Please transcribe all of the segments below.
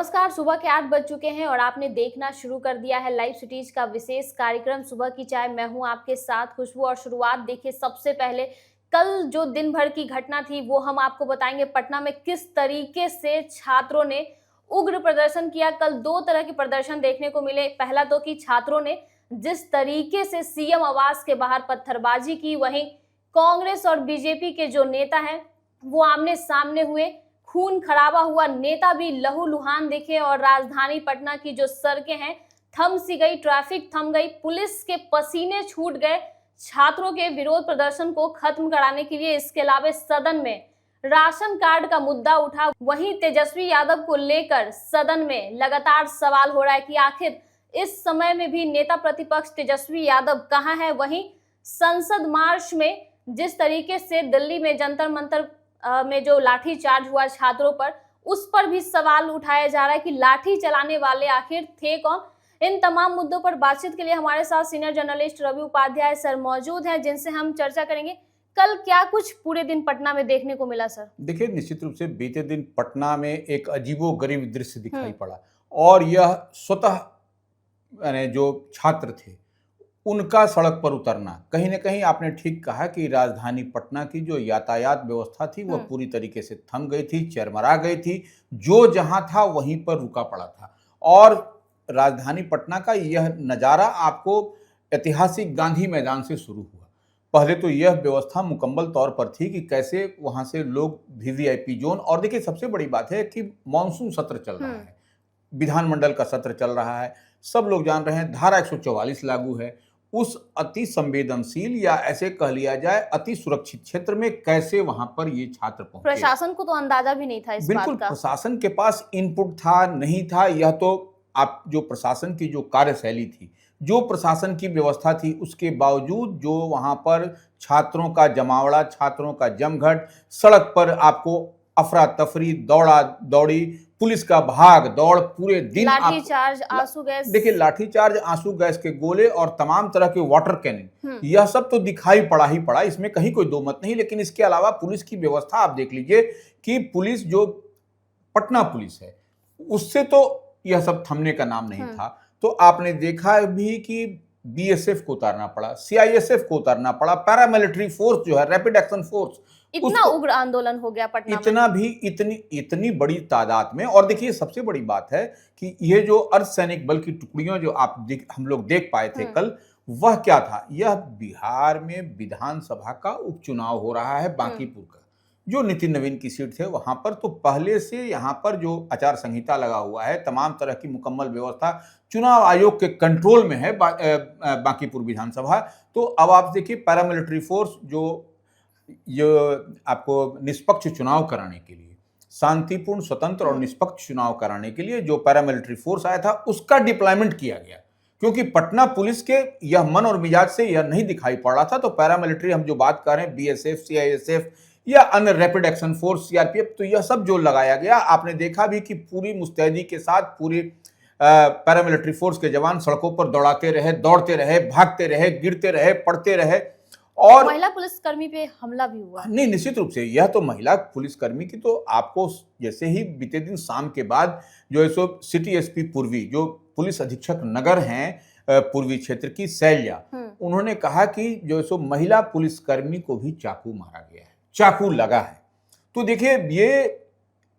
नमस्कार। सुबह के 8 बज चुके हैं और आपने देखना शुरू कर दिया है लाइव सिटीज का विशेष कार्यक्रम सुबह की चाय। मैं हूं आपके साथ खुशबू। और शुरुआत देखिए, सबसे पहले कल जो दिन भर की घटना थी वो हम आपको बताएंगे। पटना में किस तरीके से छात्रों ने उग्र प्रदर्शन किया। कल दो तरह के प्रदर्शन देखने को मिले। पहला तो कि छात्रों ने जिस तरीके से सीएम आवास के बाहर पत्थरबाजी की, वहीं कांग्रेस और बीजेपी के जो नेता हैं वो आमने सामने हुए। खून खराबा हुआ, नेता भी लहूलुहान दिखे और राजधानी पटना की जो सड़कें हैं थम सी गई, ट्रैफिक थम गई, पुलिस के पसीने छूट गए छात्रों के विरोध प्रदर्शन को खत्म कराने के लिए। इसके अलावा सदन में राशन कार्ड का मुद्दा उठा। वहीं तेजस्वी यादव को लेकर सदन में लगातार सवाल हो रहा है कि आखिर इस समय में भी नेता प्रतिपक्ष तेजस्वी यादव कहां है। वहीं संसद मार्च में जिस तरीके से दिल्ली में जंतर मंतर में जो लाठी चार्ज हुआ छात्रों पर, उस पर भी सवाल उठाया जा रहा है कि लाठी चलाने वाले आखिर थे कौन। इन तमाम मुद्दों पर बातचीत के लिए हमारे साथ senior journalist Ravi Upadhyay sir मौजूद हैं, जिनसे हम चर्चा करेंगे। कल क्या कुछ पूरे दिन पटना में देखने को मिला सर? देखिए, निश्चित रूप से बीते दिन पटना में एक अजीबोगरीब दृश्य दिखाई पड़ा और यह स्वतः जो छात्र थे उनका सड़क पर उतरना। कहीं ना कहीं आपने ठीक कहा कि राजधानी पटना की जो यातायात व्यवस्था थी वह पूरी तरीके से थम गई थी, चरमरा गई थी। जो जहां था वहीं पर रुका पड़ा था। और राजधानी पटना का यह नज़ारा आपको ऐतिहासिक गांधी मैदान से शुरू हुआ। पहले तो यह व्यवस्था मुकम्मल तौर पर थी कि कैसे वहां से लोग वीवीआईपी जोन, और देखिए सबसे बड़ी बात है कि मानसून सत्र चल रहा है, विधानमंडल का सत्र चल रहा है, सब लोग जान रहे हैं धारा 144 लागू है। उस अति संवेदनशील या ऐसे कह लिया जाए अति सुरक्षित क्षेत्र में कैसे वहां पर ये छात्र पहुंचे। प्रशासन को तो अंदाजा भी नहीं था इस बात का। बिल्कुल, प्रशासन के पास इनपुट था नहीं था, यह तो आप जो प्रशासन की जो कार्यशैली थी, जो प्रशासन की व्यवस्था थी, उसके बावजूद जो वहां पर छात्रों का जमावड़ा, छात्रों का जमघट, सड़क पर आपको अफरा तफरी, दौड़ा दौड़ी, पुलिस का भाग दौड़, पूरे दिन लाठीचार्ज, आंसू गैस। देखिए, लाठीचार्ज, आंसू गैस के गोले और तमाम तरह के वाटर कैनिंग, यह सब तो दिखाई पड़ा ही पड़ा, इसमें कहीं कोई दो मत नहीं। लेकिन इसके अलावा पुलिस की व्यवस्था आप देख लीजिए कि पुलिस जो पटना पुलिस है उससे तो यह सब थमने का नाम नहीं था। तो आपने देखा भी कि बीएसएफ को उतारना पड़ा, सीआईएसएफ को उतारना पड़ा, पैरामिलिट्री फोर्स जो है, रैपिड एक्शन फोर्स, इतना उग्र आंदोलन हो गया पटना में। इतना भी इतनी बड़ी तादाद में। और देखिए सबसे बड़ी बात है कि ये जो अर्धसैनिक बल की टुकड़ियां जो हम लोग देख पाए थे कल, वह क्या था, यह बिहार में विधानसभा का उपचुनाव हो रहा है बांकीपुर का, जो नितिन नवीन की सीट थे वहां पर। तो पहले से यहाँ पर जो आचार संहिता लगा हुआ है, तमाम तरह की मुकम्मल व्यवस्था चुनाव आयोग के कंट्रोल में है बांकीपुर विधानसभा। तो अब आप देखिए पैरामिलिट्री फोर्स जो आपको निष्पक्ष चुनाव कराने के लिए, शांतिपूर्ण, स्वतंत्र और निष्पक्ष चुनाव कराने के लिए जो पैरामिलिट्री फोर्स आया था उसका डिप्लॉयमेंट किया गया। क्योंकि पटना पुलिस के यह मन और मिजाज से यह नहीं दिखाई पड़ रहा था। तो पैरामिलिट्री हम जो बात कर रहे हैं, बीएसएफ, सीआईएसएफ या अन्य रैपिड एक्शन फोर्स, सीआरपीएफ, तो यह सब जो लगाया गया, आपने देखा भी कि पूरी मुस्तैदी के साथ पूरी पैरामिलिट्री फोर्स के जवान सड़कों पर दौड़ाते रहे, दौड़ते रहे, भागते रहे, गिरते रहे, पड़ते रहे। और महिला पुलिसकर्मी पे हमला भी हुआ। नहीं, निश्चित रूप से यह तो महिला पुलिसकर्मी की तो आपको जैसे ही बीते दिन शाम के बाद जो है सो सिटी एसपी पूर्वी, जो पुलिस अधीक्षक नगर हैं पूर्वी क्षेत्र की, शैल्या, उन्होंने कहा कि जो है सो महिला पुलिसकर्मी को भी चाकू मारा गया है, चाकू लगा है। तो देखिए ये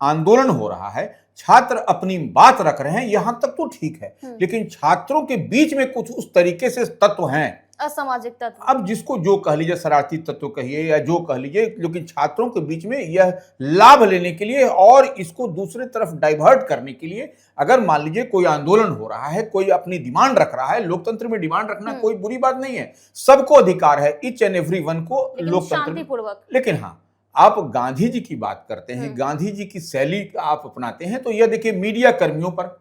आंदोलन हो रहा है, छात्र अपनी बात रख रहे हैं, यहां तक तो ठीक है, लेकिन छात्रों के बीच में कुछ उस तरीके से तत्व हैं, असामाजिक तत्व, अब जिसको जो कह लीजिए, शरारती तत्व कहिए या जो कह लीजिए, लेकिन छात्रों के बीच में यह लाभ लेने के लिए और इसको दूसरे तरफ डाइवर्ट करने के लिए, अगर मान लीजिए कोई आंदोलन हो रहा है, कोई अपनी डिमांड रख रहा है, लोकतंत्र में डिमांड रखना कोई बुरी बात नहीं है, सबको अधिकार है, ईच एंड एवरी वन को लोकतंत्र। लेकिन हाँ, आप गांधी जी की बात करते हैं, गांधी जी की शैली आप अपनाते हैं, तो यह देखिए मीडिया कर्मियों पर,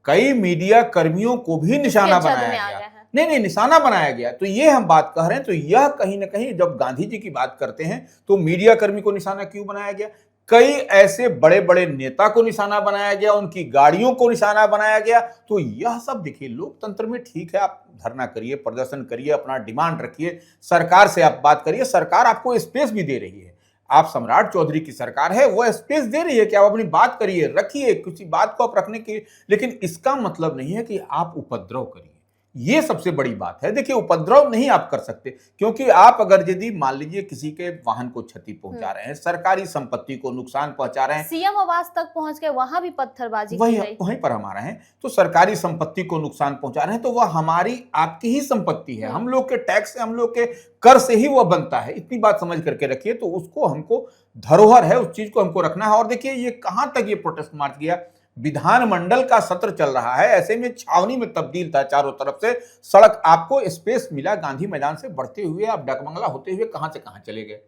कई मीडिया कर्मियों को भी निशाना बनाया गया। नहीं, निशाना बनाया गया। तो ये हम बात कह रहे हैं, तो यह कहीं ना कहीं जब गांधी जी की बात करते हैं तो मीडिया कर्मी को निशाना क्यों बनाया गया? कई ऐसे बड़े बड़े नेता को निशाना बनाया गया, उनकी गाड़ियों को निशाना बनाया गया। तो यह सब देखिए, लोकतंत्र में ठीक है, आप धरना करिए, प्रदर्शन करिए, अपना डिमांड रखिए, सरकार से आप बात करिए, सरकार आपको स्पेस भी दे रही है। आप सम्राट चौधरी की सरकार है, वो स्पेस दे रही है कि आप अपनी बात करिए, रखिए, किसी बात को आप रखने की, लेकिन इसका मतलब नहीं है कि आप उपद्रव करिए। ये सबसे बड़ी बात है। देखिए, उपद्रव नहीं आप कर सकते, क्योंकि आप अगर यदि मान लीजिए किसी के वाहन को क्षति पहुंचा रहे हैं, सरकारी संपत्ति को नुकसान पहुंचा रहे हैं, सीएम आवास तक पहुंच गए, वहां भी पत्थरबाजी की वहीं गई। वहीं पर हम आ रहे हैं, तो सरकारी संपत्ति को नुकसान पहुंचा रहे हैं, तो वह हमारी आपकी ही संपत्ति है, हम लोग के टैक्स से, हम लोग के कर से ही वह बनता है। इतनी बात समझ करके रखिए। तो उसको हमको धरोहर है, उस चीज को हमको रखना है। और देखिए, ये कहां तक ये प्रोटेस्ट मार्च गया, विधानमंडल का सत्र चल रहा है, ऐसे में छावनी में तब्दील था, चारों तरफ से सड़क, आपको स्पेस मिला, गांधी मैदान से बढ़ते हुए आप डकबंगला होते हुए कहां से कहां चले गए,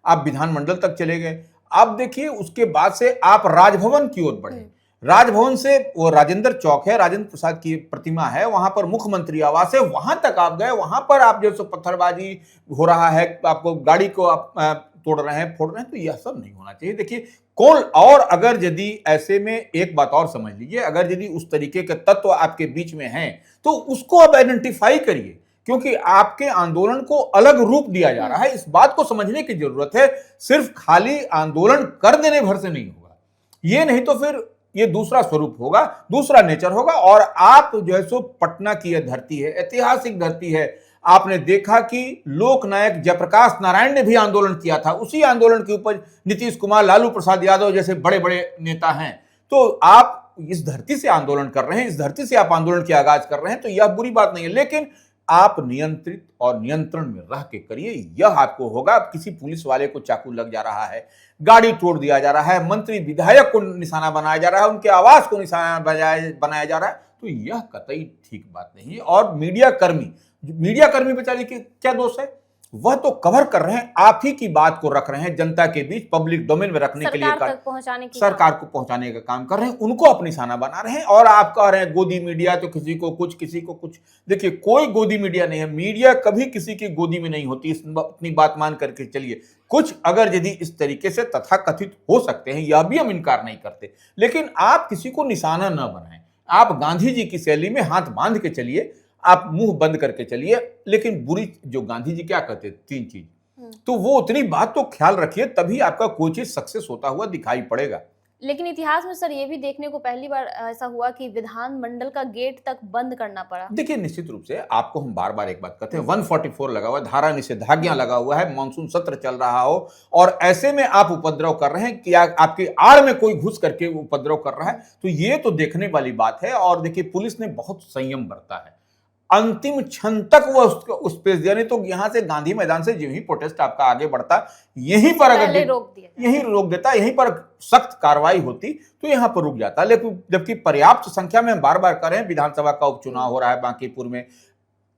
आप विधानमंडल तक चले गए। अब देखिए, उसके बाद से आप राजभवन की ओर बढ़े। राजभवन से वो राजेंद्र चौक है, राजेंद्र प्रसाद की प्रतिमा है, वहां पर मुख्यमंत्री आवास है, वहां तक आप गए। वहां पर आप जैसे पत्थरबाजी हो रहा है, आपको गाड़ी को आप तोड़ रहे हैं, फोड़ रहे हैं, तो यह सब नहीं होना चाहिए। देखिए, कौन, और अगर यदि ऐसे में एक बात और समझ लीजिए, अगर यदि उस तरीके के तत्व आपके बीच में हैं, तो उसको आप आइडेंटिफाई करिए, क्योंकि आपके आंदोलन को अलग रूप दिया जा रहा है। इस बात को समझने की जरूरत है। सिर्फ खाली आंदोलन कर देने भर से नहीं होगा ये, नहीं तो फिर ये दूसरा स्वरूप होगा, दूसरा नेचर होगा। और आप जो है सो, पटना की यह धरती है, ऐतिहासिक धरती है। आपने देखा कि लोकनायक जयप्रकाश नारायण ने भी आंदोलन किया था, उसी आंदोलन के ऊपर नीतीश कुमार, लालू प्रसाद यादव जैसे बड़े बड़े नेता हैं। तो आप इस धरती से आंदोलन कर रहे हैं, इस धरती से आप आंदोलन की आगाज कर रहे हैं, तो यह बुरी बात नहीं है, लेकिन आप नियंत्रित और नियंत्रण में रह के करिए। यह आपको होगा। किसी पुलिस वाले को चाकू लग जा रहा है, गाड़ी तोड़ दिया जा रहा है, मंत्री विधायक को निशाना बनाया जा रहा है, उनके आवास को निशाना बनाया जा रहा है, तो यह कतई ठीक बात नहीं है। और मीडिया कर्मी बेचारे के क्या दोष है, वह तो कवर कर रहे हैं, आप ही की बात को रख रहे हैं, जनता के बीच पब्लिक डोमेन में रखने के लिए, सरकार को पहुंचाने का काम कर रहे हैं, उनको अपनी निशाना बना रहे हैं। और आप कह रहे हैं गोदी मीडिया, तो किसी को कुछ, किसी को कुछ। देखिए, कोई गोदी मीडिया नहीं है, मीडिया कभी किसी की गोदी में नहीं होती, अपनी बात मान करके चलिए। कुछ अगर यदि इस तरीके से तथाकथित हो सकते हैं, यह भी हम इनकार नहीं करते, लेकिन आप किसी को निशाना न बनाएं। आप गांधी जी की शैली में हाथ बांध के चलिए, आप मुंह बंद करके चलिए। लेकिन बुरी, जो गांधी जी क्या कहते, 3 चीज, तो वो उतनी बात तो ख्याल रखिए, तभी आपका कोई चीज सक्सेस होता हुआ दिखाई पड़ेगा। लेकिन इतिहास में सर, ये भी देखने को पहली बार ऐसा हुआ कि विधानमंडल का गेट तक बंद करना पड़ा। देखिए, निश्चित रूप से आपको हम बार बार एक बात कहते हैं, 144 लगा हुआ है, धारा निषेधाज्ञा लगा हुआ है, मानसून सत्र चल रहा हो, और ऐसे में आप उपद्रव कर रहे हैं कि आपकी आड़ में कोई घुस करके उपद्रव कर रहा है, तो ये तो देखने वाली बात है। और देखिए, पुलिस ने बहुत संयम बरता है, अंतिम क्षण तक वो उस पे दिया, नहीं तो यहां से गांधी मैदान से जो ही प्रोटेस्ट आपका आगे बढ़ता, यहीं पर अगर यहीं रोक देता, यहीं पर सख्त कार्रवाई होती, तो यहां पर रुक जाता। लेकिन जबकि पर्याप्त संख्या में, बार बार कर रहे हैं, विधानसभा का उपचुनाव हो रहा है बांकीपुर में,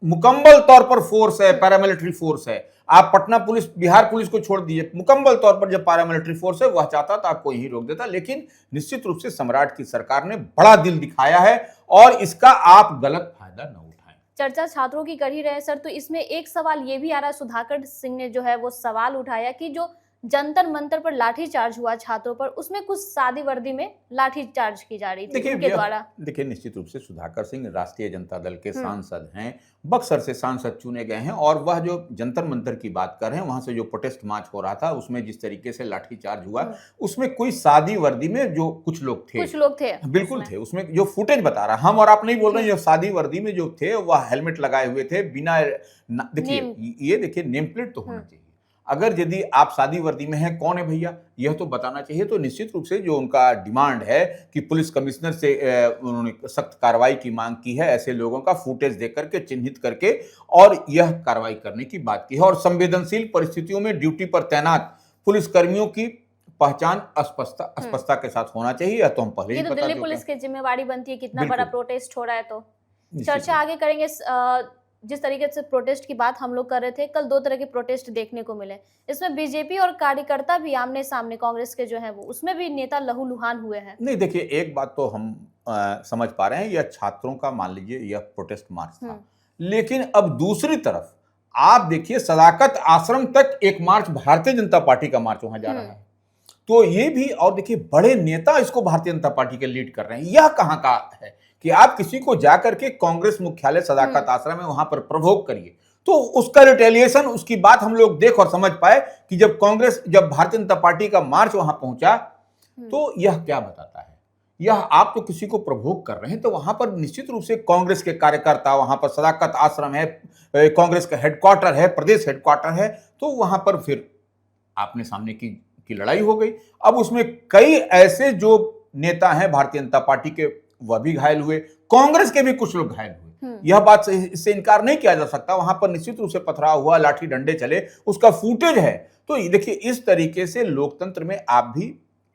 मुकम्मल तौर पर फोर्स है, पैरामिलिट्री फोर्स है। आप पटना पुलिस, बिहार पुलिस को छोड़ दीजिए, मुकम्मल तौर पर जब पैरामिलिट्री फोर्स है, वह चाहता तो आपको यही रोक देता। लेकिन निश्चित रूप से सम्राट की सरकार ने बड़ा दिल दिखाया है, और इसका आप गलत फायदा न उठाएं। चर्चा छात्रों की कर ही रहे हैं सर, तो इसमें एक सवाल ये भी आ रहा है, सुधाकर सिंह ने जो है वो सवाल उठाया कि जो जंतर मंतर पर लाठीचार्ज हुआ छात्रों पर, उसमें कुछ सादी वर्दी में लाठीचार्ज की जा रही थी उनके द्वारा। देखिए, निश्चित रूप से सुधाकर सिंह राष्ट्रीय जनता दल के सांसद हैं, बक्सर से सांसद चुने गए हैं, और वह जो जंतर मंतर की बात कर रहे हैं, वहां से जो प्रोटेस्ट मार्च हो रहा था, उसमें जिस तरीके से लाठीचार्ज हुआ, उसमें कोई सादी वर्दी में जो कुछ लोग थे, बिल्कुल थे। उसमें जो फुटेज बता रहा, हम और आप नहीं बोल रहे हैं, जो सादी वर्दी में जो थे, वह हेलमेट लगाए हुए थे, बिना, देखिए ये देखिए, नेम प्लेट तो होना चाहिए। अगर यदि आप शादी वर्दी में हैं, कौन है भैया, यह तो बताना चाहिए। तो निश्चित रूप से जो उनका डिमांड है कि पुलिस कमिश्नर से उन्होंने सख्त कार्रवाई की मांग की है, ऐसे लोगों का फुटेज देख करके, चिन्हित करके, और यह कार्रवाई करने की बात की है। और संवेदनशील परिस्थितियों में ड्यूटी पर तैनात पुलिसकर्मियों की पहचान स्पष्टता के साथ होना चाहिए। यह तो हम पहले ही बता चुके हैं। दिल्ली पुलिस की जिम्मेवारी बनती है, कितना बड़ा प्रोटेस्ट हो रहा है। तो चर्चा आगे करेंगे। जिस तरीके से प्रोटेस्ट की बात हम लोग कर रहे थे, कल 2 तरह के प्रोटेस्ट देखने को मिले। इसमें बीजेपी और कार्यकर्ता भी आमने सामने, कांग्रेस के जो है वो, उसमें भी नेता लहूलुहान हुए हैं। नहीं, देखिए, एक बात तो हम समझ पा रहे हैं, यह छात्रों का, मान लीजिए, यह प्रोटेस्ट मार्च था, लेकिन अब दूसरी तरफ आप देखिए, सदाकत आश्रम तक एक मार्च, भारतीय जनता पार्टी का मार्च वहां जा रहा है। तो ये भी, और देखिए, बड़े नेता इसको भारतीय जनता पार्टी के लीड कर रहे हैं। यह कहां का है कि आप किसी को जाकर के कांग्रेस मुख्यालय सदाकत आश्रम में वहां पर प्रवोक करिए, तो उसका रिटेलिएशन, उसकी बात हम लोग देख और समझ पाए कि जब भारतीय जनता पार्टी का मार्च वहां पहुंचा, तो यह क्या बताता है? यह आप तो किसी को प्रवोक कर रहे हैं, तो वहां पर निश्चित रूप से कांग्रेस के कार्यकर्ता, वहां पर सदाकत आश्रम है, कांग्रेस का हेडक्वार्टर है, प्रदेश हेडक्वार्टर है, तो वहां पर फिर आपने सामने की लड़ाई हो गई। अब उसमें कई ऐसे जो नेता हैं भारतीय जनता पार्टी के, वह भी घायल हुए, कांग्रेस के भी कुछ लोग घायल हुए। यह बात से इससे इनकार नहीं किया जा सकता। वहां पर निश्चित रूप से पथराव हुआ, लाठी डंडे चले, उसका फुटेज है। तो देखिए, इस तरीके से लोकतंत्र में आप भी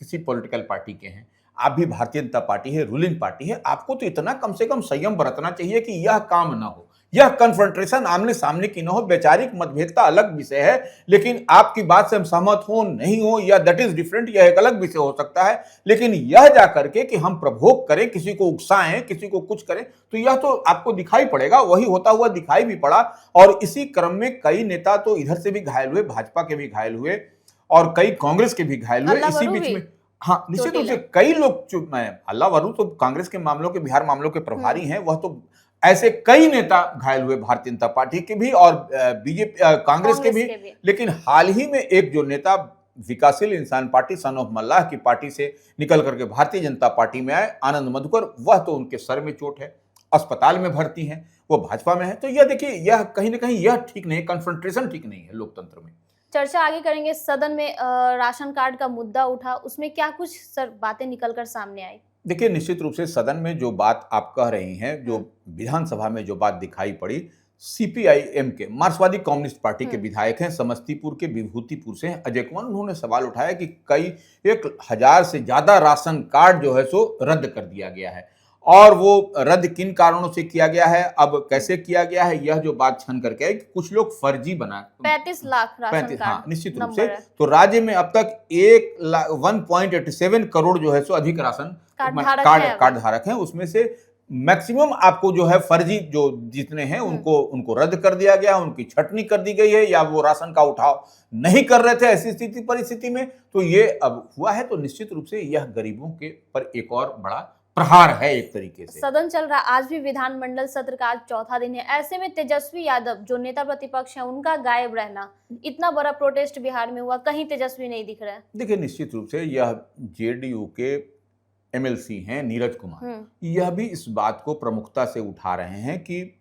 किसी पॉलिटिकल पार्टी के हैं, आप भी भारतीय जनता पार्टी है, रूलिंग पार्टी है, आपको तो इतना कम से कम संयम बरतना चाहिए कि यह काम ना हो, यह कन्फ्रंटेशन आमने सामने की न हो। वैचारिक मतभेदता अलग विषय है, लेकिन आपकी बात से हम सहमत हो नहीं हो, या दैट इज डिफरेंट, यह एक अलग विषय हो सकता है। लेकिन यह जाकर के कि हम प्रभोग करें, किसी को उकसाएं, किसी को कुछ करें, तो यह तो आपको दिखाई पड़ेगा, वही होता हुआ दिखाई भी पड़ा। और इसी क्रम में कई नेता तो इधर से भी घायल हुए, भाजपा के भी घायल हुए और कई कांग्रेस के भी घायल हुए। इसी बीच में हाँ, निश्चित रूप से कई लोग, अल्लाह वरू तो कांग्रेस के मामलों के, बिहार मामलों के प्रभारी हैं, वह तो ऐसे कई नेता घायल हुए भारतीय जनता पार्टी के भी और बीजेपी कांग्रेस के भी। लेकिन हाल ही में एक जो नेता विकासशील इंसान पार्टी, सन ऑफ मल्लाह की पार्टी से निकल करके भारतीय जनता पार्टी में आए, आनंद मधुकर, वह तो उनके सर में चोट है, अस्पताल में भर्ती हैं, वो भाजपा में है। तो यह देखिए, यह कहीं ना कहीं यह ठीक नहीं, कन्फ्रंटेशन ठीक नहीं है लोकतंत्र में। चर्चा आगे करेंगे। सदन में राशन कार्ड का मुद्दा उठा, उसमें क्या कुछ सर बातें निकलकर सामने आई? देखिए, निश्चित रूप से सदन में जो बात आप कह रही हैं, जो विधानसभा में जो बात दिखाई पड़ी, सीपीआईएम के, मार्क्सवादी कम्युनिस्ट पार्टी के विधायक हैं, समस्तीपुर के विभूतिपुर से हैं, अजय कुमार, उन्होंने सवाल उठाया कि कई 1000 से ज्यादा राशन कार्ड जो है सो रद्द कर दिया गया है, और वो रद्द किन कारणों से किया गया है, अब कैसे किया गया है, यह जो बात छन करके आई कि कुछ लोग फर्जी बना 35 लाख राशन कार्ड, हाँ, निश्चित रूप से। तो राज्य में अब तक 1.87 करोड़ जो है सो अधिक राशन कार्ड धारक हैं, उसमें से मैक्सिमम आपको जो है फर्जी जो जितने हैं उनको रद्द कर दिया गया, उनकी छटनी कर दी गई है, या वो राशन का उठाव नहीं कर रहे थे ऐसी परिस्थिति में। तो ये अब हुआ है, तो निश्चित रूप से यह गरीबों के पर एक और बड़ा प्रहार है एक तरीके से। सदन चल रहा, आज भी विधानमंडल सत्र का आज चौथा दिन है। ऐसे में तेजस्वी यादव जो नेता प्रतिपक्ष है, उनका गायब रहना, इतना बड़ा प्रोटेस्ट बिहार में हुआ, कहीं तेजस्वी नहीं दिख रहा है। देखिए, निश्चित रूप से यह जेडीयू के एमएलसी हैं नीरज कुमार, यह भी इस बात को प्रमुखता से उठा रहे हैं कि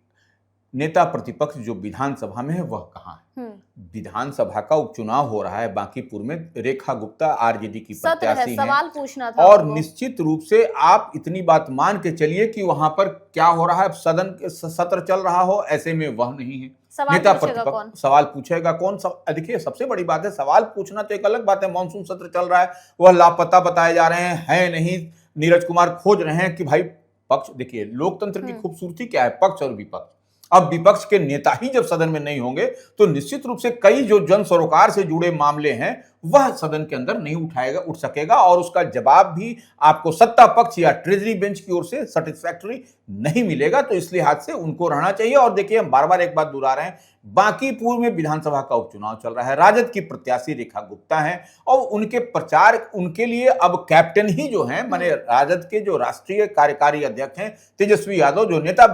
नेता प्रतिपक्ष जो विधानसभा में है वह कहाँ है। विधानसभा का उपचुनाव हो रहा है बांकीपुर में, रेखा गुप्ता आरजेडी की प्रत्याशी हैं, सवाल पूछना था और निश्चित रूप से आप इतनी बात मान के चलिए कि वहां पर क्या हो रहा है, सदन के सत्र चल रहा हो, ऐसे में वह नहीं है। नेता प्रतिपक्ष सवाल पूछेगा कौन? देखिए, सबसे बड़ी बात है, सवाल पूछना तो एक अलग बात है, मानसून सत्र चल रहा है, वह लापता बताए जा रहे हैं नहीं, नीरज कुमार खोज रहे हैं कि भाई पक्ष, देखिए लोकतंत्र की खूबसूरती क्या है, पक्ष और विपक्ष। अब विपक्ष के नेता ही जब सदन में नहीं होंगे, तो निश्चित रूप से कई जो जन सरोकार से जुड़े मामले हैं वह सदन के अंदर नहीं उठ सकेगा, और उसका जवाब भी आपको सत्ता पक्ष या ट्रेजरी बेंच की ओर से सेटिस्फैक्टरी नहीं मिलेगा। तो इस लिहाज से उनको रहना चाहिए। और देखिए, हम बार बार एक बात दोहरा रहे हैं, बांकीपुर में विधानसभा का उपचुनाव चल रहा है, राजद की प्रत्याशी रेखा गुप्ता हैं, और उनके प्रचार, उनके लिए अब कैप्टन ही जो हैं, माने राजद के जो राष्ट्रीय कार्यकारी अध्यक्ष हैं तेजस्वी यादव, जो नेता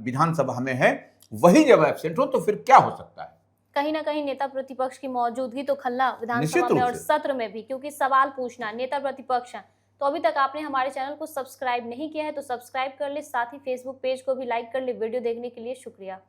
विधानसभा में है, वही जब एब्सेंट हो तो फिर क्या हो सकता है? कहीं ना कहीं नेता प्रतिपक्ष की मौजूदगी तो खलना विधानसभा में और सत्र में भी, क्योंकि सवाल पूछना, नेता प्रतिपक्ष है। तो अभी तक आपने हमारे चैनल को सब्सक्राइब नहीं किया है तो सब्सक्राइब कर ले, साथ ही फेसबुक पेज को भी लाइक कर ले। वीडियो देखने के लिए शुक्रिया।